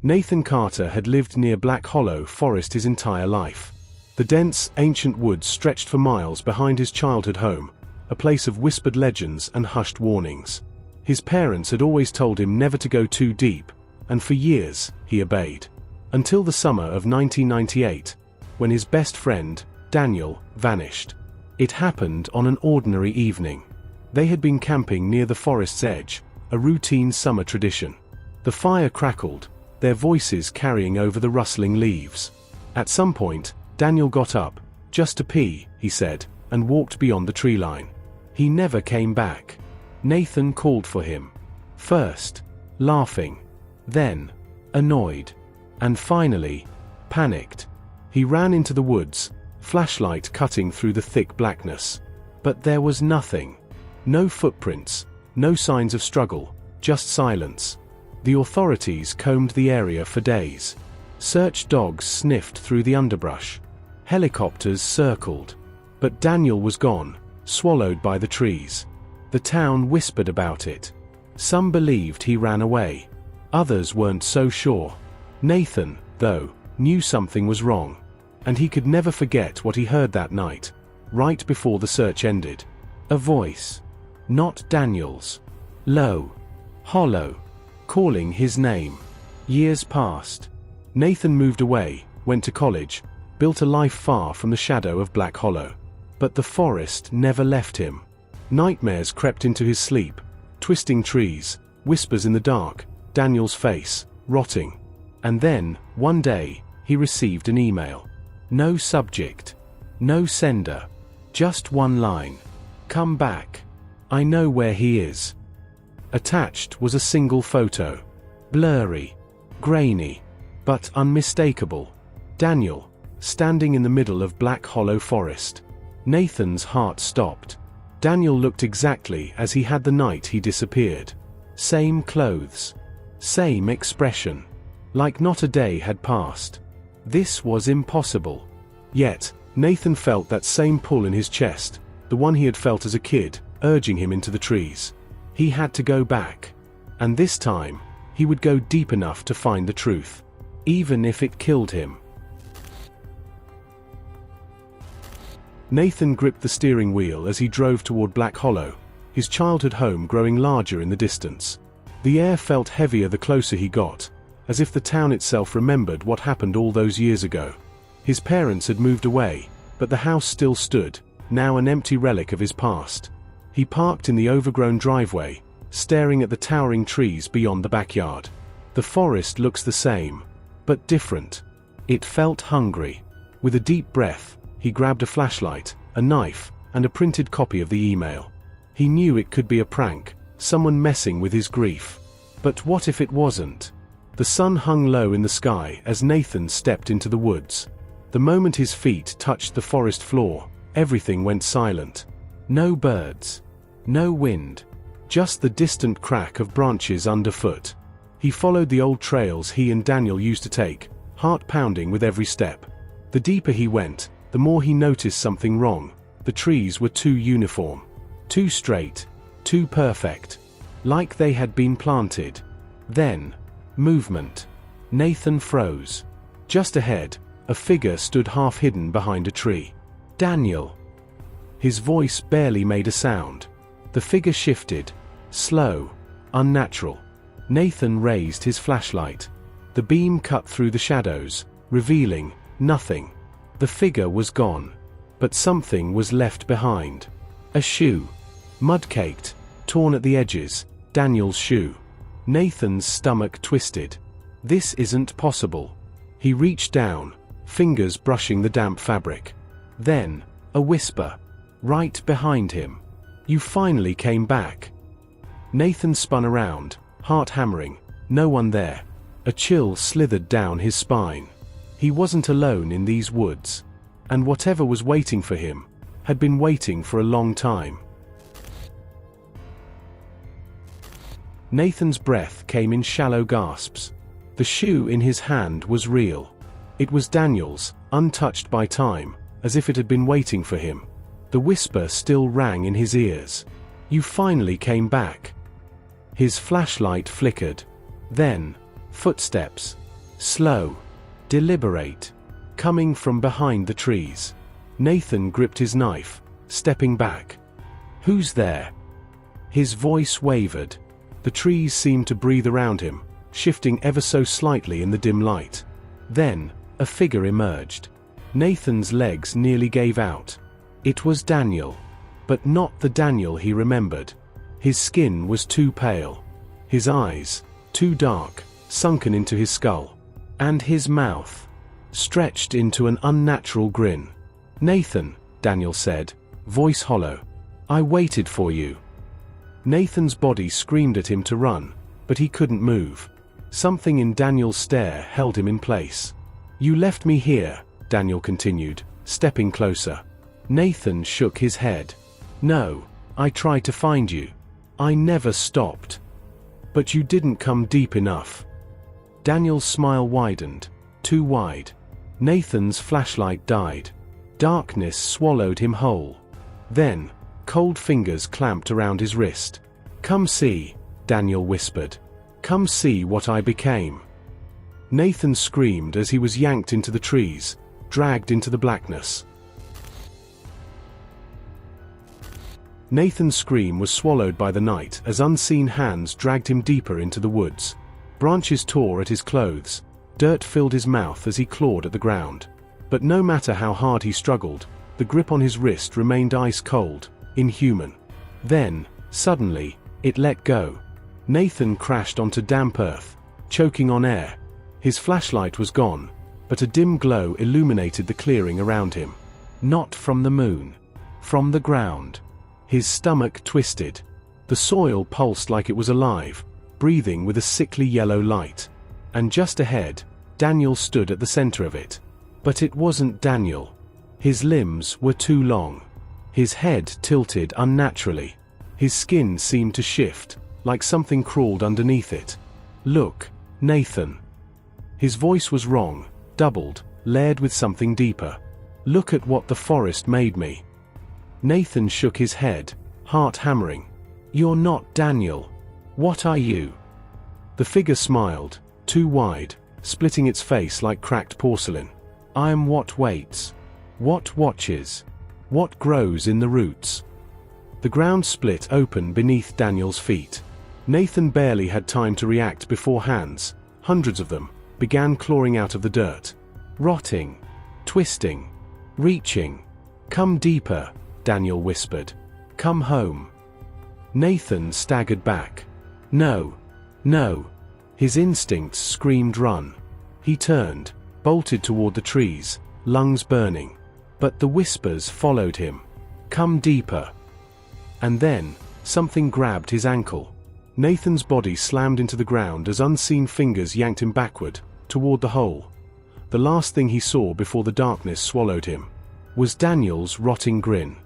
Nathan Carter had lived near Black Hollow Forest his entire life. The dense, ancient woods stretched for miles behind his childhood home, a place of whispered legends and hushed warnings. His parents had always told him never to go too deep, and for years, he obeyed. Until the summer of 1998, when his best friend, Daniel, vanished. It happened on an ordinary evening. They had been camping near the forest's edge, a routine summer tradition. The fire crackled, their voices carrying over the rustling leaves. At some point, Daniel got up, just to pee, he said, and walked beyond the tree line. He never came back. Nathan called for him. First, laughing. Then, annoyed. And finally, panicked. He ran into the woods, flashlight cutting through the thick blackness. But there was nothing. No footprints, no signs of struggle, just silence. The authorities combed the area for days. Search dogs sniffed through the underbrush. Helicopters circled. But Daniel was gone, swallowed by the trees. The town whispered about it. Some believed he ran away. Others weren't so sure. Nathan, though, knew something was wrong. And he could never forget what he heard that night, right before the search ended. A voice. Not Daniel's. Low. Hollow. Calling his name. Years passed. Nathan moved away, went to college, built a life far from the shadow of Black Hollow. But the forest never left him. Nightmares crept into his sleep, twisting trees, whispers in the dark, Daniel's face, rotting. And then, one day, he received an email. No subject. No sender. Just one line. Come back. I know where he is. Attached was a single photo. Blurry. Grainy. But unmistakable. Daniel, standing in the middle of Black Hollow Forest. Nathan's heart stopped. Daniel looked exactly as he had the night he disappeared. Same clothes. Same expression. Like not a day had passed. This was impossible. Yet, Nathan felt that same pull in his chest, the one he had felt as a kid, urging him into the trees. He had to go back. And this time, he would go deep enough to find the truth. Even if it killed him. Nathan gripped the steering wheel as he drove toward Black Hollow, his childhood home growing larger in the distance. The air felt heavier the closer he got, as if the town itself remembered what happened all those years ago. His parents had moved away, but the house still stood, now an empty relic of his past. He parked in the overgrown driveway, staring at the towering trees beyond the backyard. The forest looks the same, but different. It felt hungry. With a deep breath, he grabbed a flashlight, a knife, and a printed copy of the email. He knew it could be a prank, someone messing with his grief. But what if it wasn't? The sun hung low in the sky as Nathan stepped into the woods. The moment his feet touched the forest floor, everything went silent. No birds. No wind. Just the distant crack of branches underfoot. He followed the old trails he and Daniel used to take, heart pounding with every step. The deeper he went, the more he noticed something wrong. The trees were too uniform. Too straight. Too perfect. Like they had been planted. Then, movement. Nathan froze. Just ahead, a figure stood half hidden behind a tree. Daniel. His voice barely made a sound. The figure shifted. Slow. Unnatural. Nathan raised his flashlight. The beam cut through the shadows, revealing nothing. The figure was gone. But something was left behind. A shoe. Mud-caked, torn at the edges, Daniel's shoe. Nathan's stomach twisted. This isn't possible. He reached down, fingers brushing the damp fabric. Then, a whisper. Right behind him. You finally came back. Nathan spun around, heart hammering. No one there. A chill slithered down his spine. He wasn't alone in these woods. And whatever was waiting for him, had been waiting for a long time. Nathan's breath came in shallow gasps. The shoe in his hand was real. It was Daniel's, untouched by time, as if it had been waiting for him. The whisper still rang in his ears. You finally came back. His flashlight flickered. Then, footsteps. Slow. Deliberate. Coming from behind the trees. Nathan gripped his knife, stepping back. "Who's there?" His voice wavered. The trees seemed to breathe around him, shifting ever so slightly in the dim light. Then, a figure emerged. Nathan's legs nearly gave out. It was Daniel. But not the Daniel he remembered. His skin was too pale. His eyes, too dark, sunken into his skull. And his mouth, stretched into an unnatural grin. "Nathan," Daniel said, voice hollow. "I waited for you." Nathan's body screamed at him to run, but he couldn't move. Something in Daniel's stare held him in place. "You left me here," Daniel continued, stepping closer. Nathan shook his head. "No, I tried to find you. I never stopped. But you didn't come deep enough." Daniel's smile widened, too wide. Nathan's flashlight died. Darkness swallowed him whole. Then, cold fingers clamped around his wrist. "Come see," Daniel whispered. "Come see what I became." Nathan screamed as he was yanked into the trees, dragged into the blackness. Nathan's scream was swallowed by the night as unseen hands dragged him deeper into the woods. Branches tore at his clothes. Dirt filled his mouth as he clawed at the ground. But no matter how hard he struggled, the grip on his wrist remained ice cold, inhuman. Then, suddenly, it let go. Nathan crashed onto damp earth, choking on air. His flashlight was gone, but a dim glow illuminated the clearing around him. Not from the moon. From the ground. His stomach twisted. The soil pulsed like it was alive, breathing with a sickly yellow light. And just ahead, Daniel stood at the center of it. But it wasn't Daniel. His limbs were too long. His head tilted unnaturally. His skin seemed to shift, like something crawled underneath it. "Look, Nathan." His voice was wrong, doubled, layered with something deeper. "Look at what the forest made me." Nathan shook his head, heart hammering. "You're not Daniel. What are you?" The figure smiled, too wide, splitting its face like cracked porcelain. "I am what waits. What watches. What grows in the roots." The ground split open beneath Daniel's feet. Nathan barely had time to react before hands, hundreds of them, began clawing out of the dirt. Rotting. Twisting. Reaching. "Come deeper," Daniel whispered. "Come home." Nathan staggered back. No. No. His instincts screamed run. He turned, bolted toward the trees, lungs burning. But the whispers followed him. "Come deeper." And then, something grabbed his ankle. Nathan's body slammed into the ground as unseen fingers yanked him backward, toward the hole. The last thing he saw before the darkness swallowed him was Daniel's rotting grin.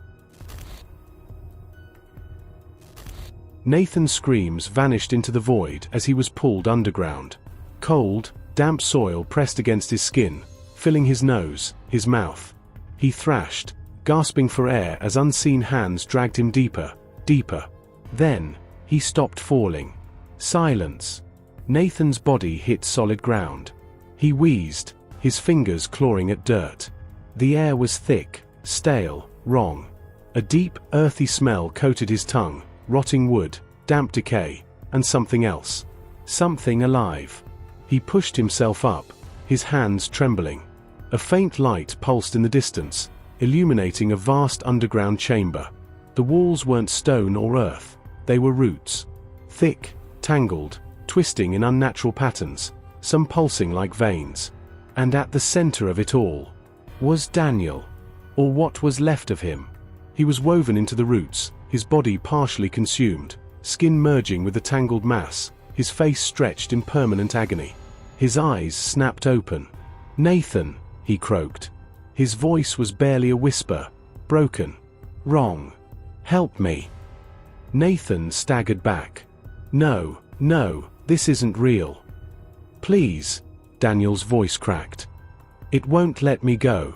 Nathan's screams vanished into the void as he was pulled underground. Cold, damp soil pressed against his skin, filling his nose, his mouth. He thrashed, gasping for air as unseen hands dragged him deeper, deeper. Then, he stopped falling. Silence. Nathan's body hit solid ground. He wheezed, his fingers clawing at dirt. The air was thick, stale, wrong. A deep, earthy smell coated his tongue, rotting wood, damp decay, and something else. Something alive. He pushed himself up, his hands trembling. A faint light pulsed in the distance, illuminating a vast underground chamber. The walls weren't stone or earth, they were roots. Thick, tangled, twisting in unnatural patterns, some pulsing like veins. And at the center of it all was Daniel, or what was left of him. He was woven into the roots, his body partially consumed, skin merging with the tangled mass, his face stretched in permanent agony. His eyes snapped open. "Nathan," he croaked. His voice was barely a whisper, broken. "Wrong. Help me." Nathan staggered back. No, this isn't real." "Please," Daniel's voice cracked. "It won't let me go."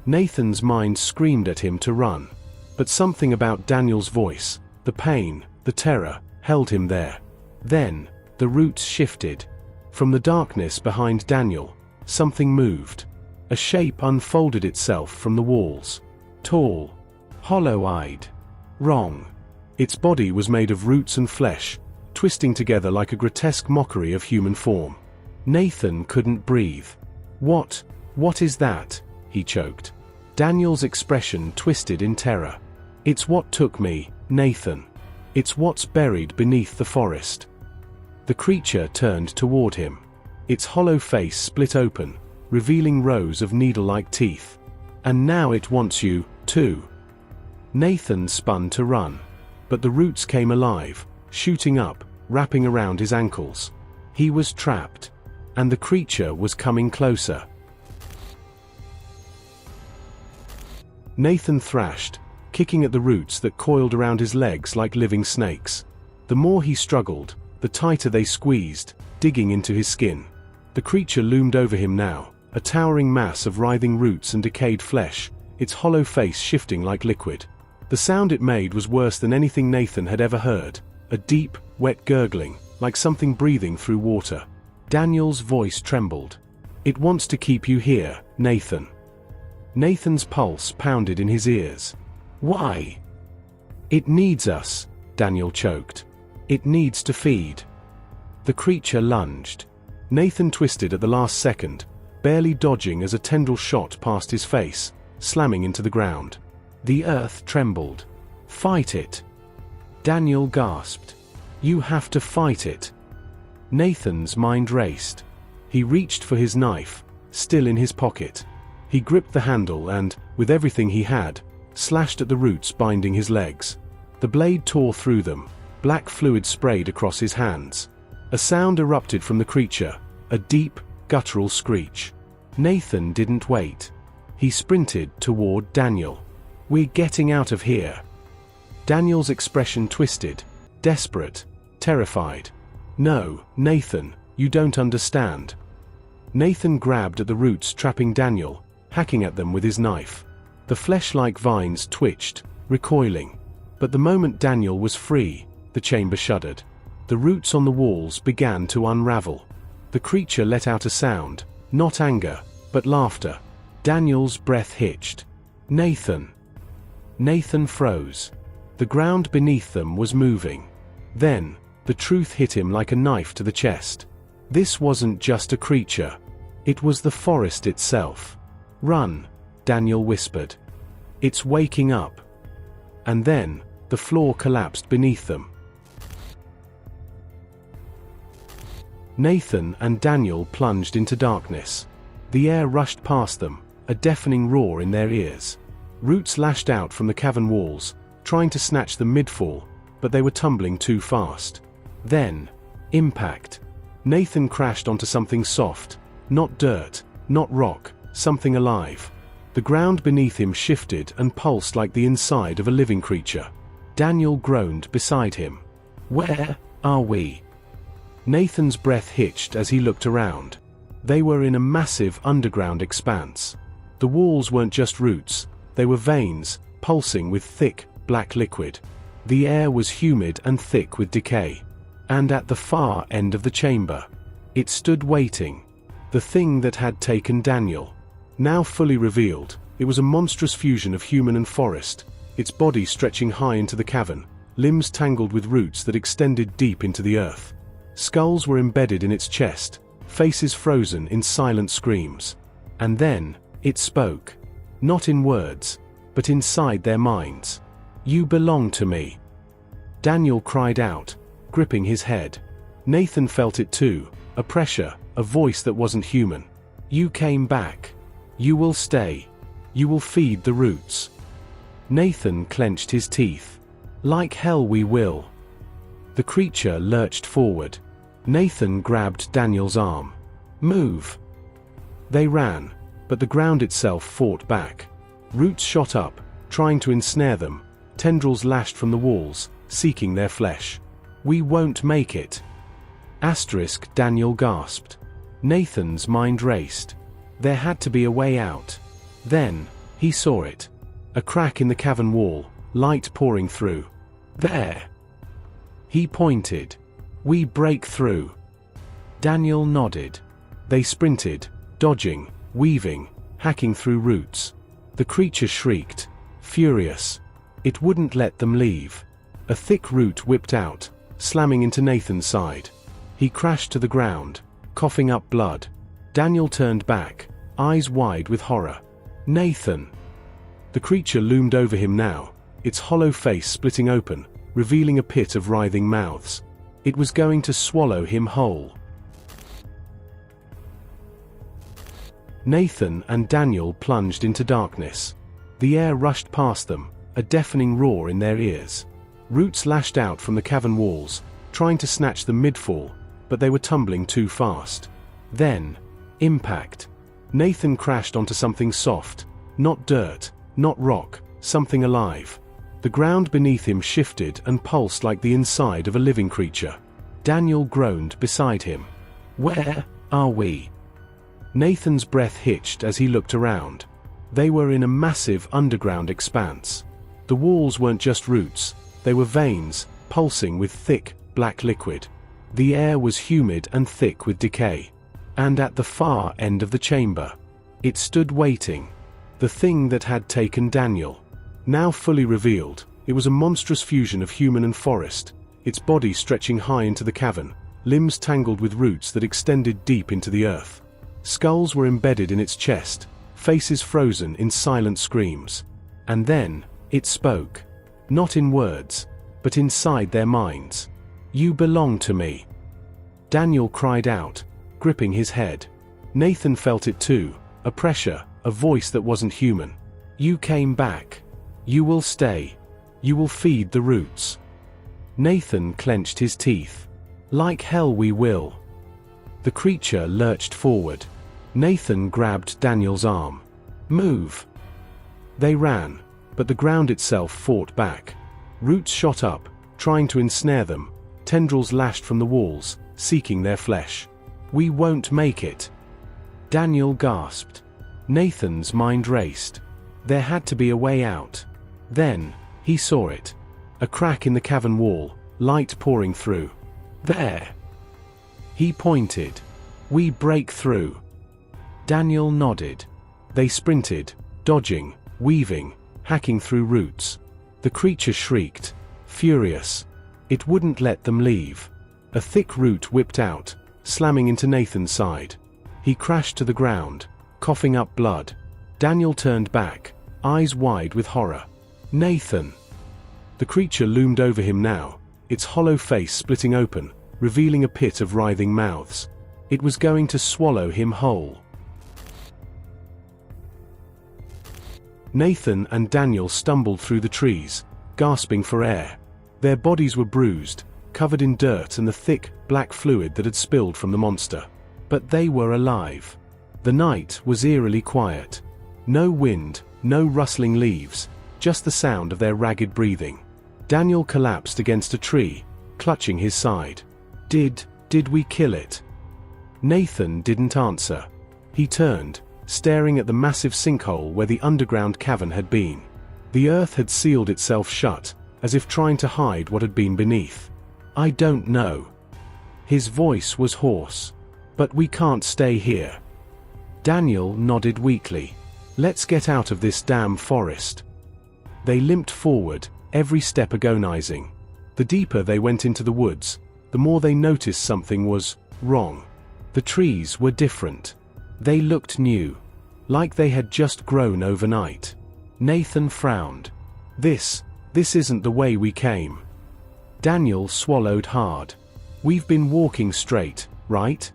Nathan's mind screamed at him to run. But something about Daniel's voice, the pain, the terror, held him there. Then, the roots shifted. From the darkness behind Daniel, something moved. A shape unfolded itself from the walls. Tall. Hollow-eyed. Wrong. Its body was made of roots and flesh, twisting together like a grotesque mockery of human form. Nathan couldn't breathe. What is that?" he choked. Daniel's expression twisted in terror. "It's what took me, Nathan. It's what's buried beneath the forest." The creature turned toward him. Its hollow face split open, revealing rows of needle-like teeth. "And now it wants you, too." Nathan spun to run. But the roots came alive, shooting up, wrapping around his ankles. He was trapped. And the creature was coming closer. Nathan thrashed, kicking at the roots that coiled around his legs like living snakes. The more he struggled, the tighter they squeezed, digging into his skin. The creature loomed over him now, a towering mass of writhing roots and decayed flesh, its hollow face shifting like liquid. The sound it made was worse than anything Nathan had ever heard, a deep, wet gurgling, like something breathing through water. Daniel's voice trembled. "It wants to keep you here, Nathan." Nathan's pulse pounded in his ears. "Why?" "It needs us," Daniel choked. "It needs to feed." The creature lunged. Nathan twisted at the last second, barely dodging as a tendril shot past his face, slamming into the ground. The earth trembled. "Fight it!" Daniel gasped. "You have to fight it." Nathan's mind raced. He reached for his knife, still in his pocket. He gripped the handle and, with everything he had, slashed at the roots binding his legs. The blade tore through them, black fluid sprayed across his hands. A sound erupted from the creature, a deep, guttural screech. Nathan didn't wait. He sprinted toward Daniel. "We're getting out of here." Daniel's expression twisted, desperate, terrified. "No, Nathan, you don't understand." Nathan grabbed at the roots trapping Daniel, hacking at them with his knife. The flesh-like vines twitched, recoiling. But the moment Daniel was free, the chamber shuddered. The roots on the walls began to unravel. The creature let out a sound, not anger, but laughter. Daniel's breath hitched. "Nathan." Nathan froze. The ground beneath them was moving. Then, the truth hit him like a knife to the chest. This wasn't just a creature. It was the forest itself. "Run," Daniel whispered. "It's waking up." And then, the floor collapsed beneath them. Nathan and Daniel plunged into darkness. The air rushed past them, a deafening roar in their ears. Roots lashed out from the cavern walls, trying to snatch them mid-fall, but they were tumbling too fast. Then, impact. Nathan crashed onto something soft, not dirt, not rock, something alive. The ground beneath him shifted and pulsed like the inside of a living creature. Daniel groaned beside him. "Where are we?" Nathan's breath hitched as he looked around. They were in a massive underground expanse. The walls weren't just roots, they were veins, pulsing with thick, black liquid. The air was humid and thick with decay. And at the far end of the chamber, it stood waiting. The thing that had taken Daniel. Now fully revealed, it was a monstrous fusion of human and forest, its body stretching high into the cavern, limbs tangled with roots that extended deep into the earth. Skulls were embedded in its chest, faces frozen in silent screams. And then, it spoke. Not in words, but inside their minds. "You belong to me." Daniel cried out, gripping his head. Nathan felt it too, a pressure, a voice that wasn't human. "You came back. You will stay. You will feed the roots." Nathan clenched his teeth. "Like hell we will." The creature lurched forward. Nathan grabbed Daniel's arm. "Move." They ran, but the ground itself fought back. Roots shot up, trying to ensnare them. Tendrils lashed from the walls, seeking their flesh. "We won't make it." Daniel gasped. Nathan's mind raced. There had to be a way out. Then, he saw it. A crack in the cavern wall, light pouring through. "There." He pointed. "We break through." Daniel nodded. They sprinted, dodging, weaving, hacking through roots. The creature shrieked, furious. It wouldn't let them leave. A thick root whipped out, slamming into Nathan's side. He crashed to the ground, coughing up blood. Daniel turned back, eyes wide with horror. Nathan! The creature loomed over him now, its hollow face splitting open, revealing a pit of writhing mouths. It was going to swallow him whole. Nathan and Daniel plunged into darkness. The air rushed past them, a deafening roar in their ears. Roots lashed out from the cavern walls, trying to snatch them mid-fall, but they were tumbling too fast. Then, impact. Nathan crashed onto something soft, not dirt, not rock, something alive. The ground beneath him shifted and pulsed like the inside of a living creature. Daniel groaned beside him. Where are we? Nathan's breath hitched as he looked around. They were in a massive underground expanse. The walls weren't just roots, they were veins, pulsing with thick, black liquid. The air was humid and thick with decay. And at the far end of the chamber, it stood waiting. The thing that had taken Daniel. Now fully revealed, it was a monstrous fusion of human and forest, its body stretching high into the cavern, limbs tangled with roots that extended deep into the earth. Skulls were embedded in its chest, faces frozen in silent screams. And then, it spoke. Not in words, but inside their minds. You belong to me. Daniel cried out, gripping his head. Nathan felt it too, a pressure, a voice that wasn't human. You came back. You will stay. You will feed the roots. Nathan clenched his teeth. Like hell we will. The creature lurched forward. Nathan grabbed Daniel's arm. Move. They ran, but the ground itself fought back. Roots shot up, trying to ensnare them. Tendrils lashed from the walls, seeking their flesh. We won't make it. Daniel gasped. Nathan's mind raced. There had to be a way out. Then, he saw it. A crack in the cavern wall, light pouring through. There. He pointed. We break through. Daniel nodded. They sprinted, dodging, weaving, hacking through roots. The creature shrieked, furious. It wouldn't let them leave. A thick root whipped out, slamming into Nathan's side. He crashed to the ground, coughing up blood. Daniel turned back, eyes wide with horror. Nathan! The creature loomed over him now, its hollow face splitting open, revealing a pit of writhing mouths. It was going to swallow him whole. Nathan and Daniel stumbled through the trees, gasping for air. Their bodies were bruised, covered in dirt and the thick, black fluid that had spilled from the monster. But they were alive. The night was eerily quiet. No wind, no rustling leaves, just the sound of their ragged breathing. Daniel collapsed against a tree, clutching his side. Did we kill it? Nathan didn't answer. He turned, staring at the massive sinkhole where the underground cavern had been. The earth had sealed itself shut, as if trying to hide what had been beneath. I don't know. His voice was hoarse. But we can't stay here. Daniel nodded weakly. Let's get out of this damn forest. They limped forward, every step agonizing. The deeper they went into the woods, the more they noticed something was wrong. The trees were different. They looked new, like they had just grown overnight. Nathan frowned. This isn't the way we came. Daniel swallowed hard. We've been walking straight, right?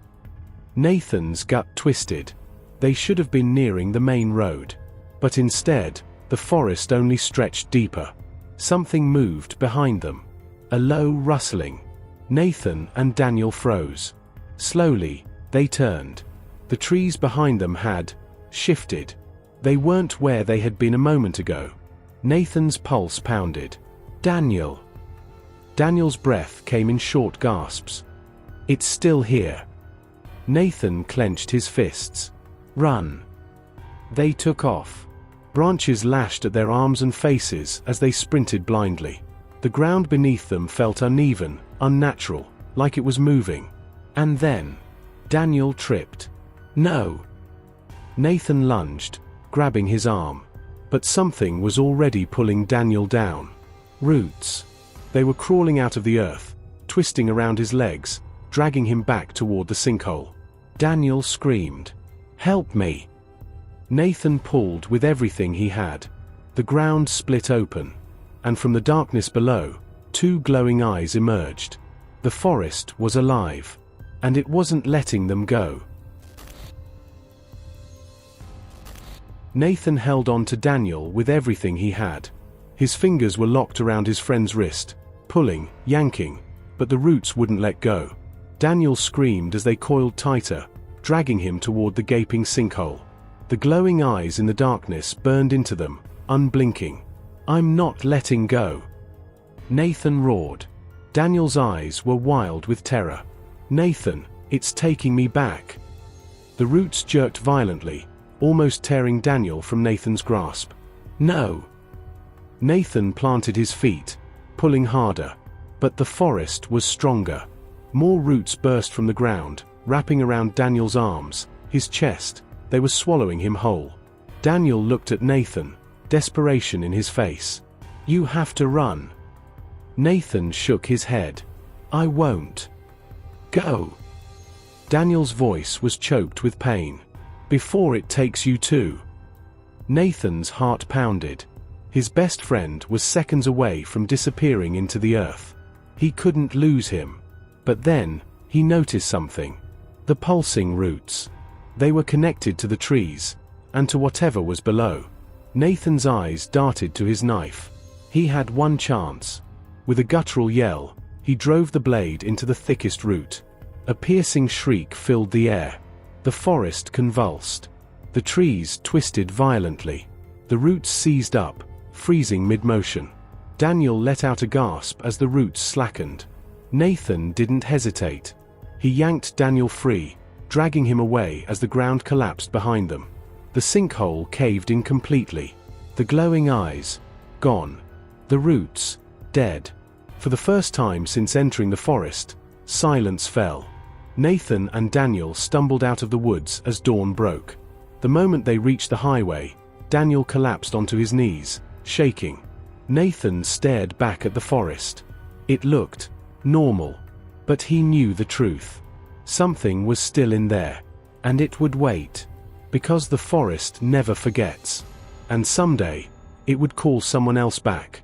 Nathan's gut twisted. They should have been nearing the main road. But instead, the forest only stretched deeper. Something moved behind them. A low rustling. Nathan and Daniel froze. Slowly, they turned. The trees behind them had shifted. They weren't where they had been a moment ago. Nathan's pulse pounded. Daniel. Daniel's breath came in short gasps. It's still here. Nathan clenched his fists. Run. They took off. Branches lashed at their arms and faces as they sprinted blindly. The ground beneath them felt uneven, unnatural, like it was moving. And then, Daniel tripped. No! Nathan lunged, grabbing his arm. But something was already pulling Daniel down. Roots. They were crawling out of the earth, twisting around his legs, dragging him back toward the sinkhole. Daniel screamed, "Help me!" Nathan pulled with everything he had. The ground split open, and from the darkness below, two glowing eyes emerged. The forest was alive, and it wasn't letting them go. Nathan held on to Daniel with everything he had. His fingers were locked around his friend's wrist, pulling, yanking, but the roots wouldn't let go. Daniel screamed as they coiled tighter, dragging him toward the gaping sinkhole. The glowing eyes in the darkness burned into them, unblinking. "I'm not letting go!" Nathan roared. Daniel's eyes were wild with terror. "Nathan, it's taking me back!" The roots jerked violently, almost tearing Daniel from Nathan's grasp. "No!" Nathan planted his feet, pulling harder. But the forest was stronger. More roots burst from the ground, wrapping around Daniel's arms, his chest. They were swallowing him whole. Daniel looked at Nathan, desperation in his face. "You have to run." Nathan shook his head. "I won't." "Go." Daniel's voice was choked with pain. "Before it takes you too." Nathan's heart pounded. His best friend was seconds away from disappearing into the earth. He couldn't lose him. But then, he noticed something. The pulsing roots. They were connected to the trees, and to whatever was below. Nathan's eyes darted to his knife. He had one chance. With a guttural yell, he drove the blade into the thickest root. A piercing shriek filled the air. The forest convulsed. The trees twisted violently. The roots seized up, freezing mid-motion. Daniel let out a gasp as the roots slackened. Nathan didn't hesitate. He yanked Daniel free, dragging him away as the ground collapsed behind them. The sinkhole caved in completely. The glowing eyes, gone. The roots, dead. For the first time since entering the forest, silence fell. Nathan and Daniel stumbled out of the woods as dawn broke. The moment they reached the highway, Daniel collapsed onto his knees, shaking. Nathan stared back at the forest. It looked normal, but he knew the truth. Something was still in there, and it would wait, because the forest never forgets. And someday, it would call someone else back.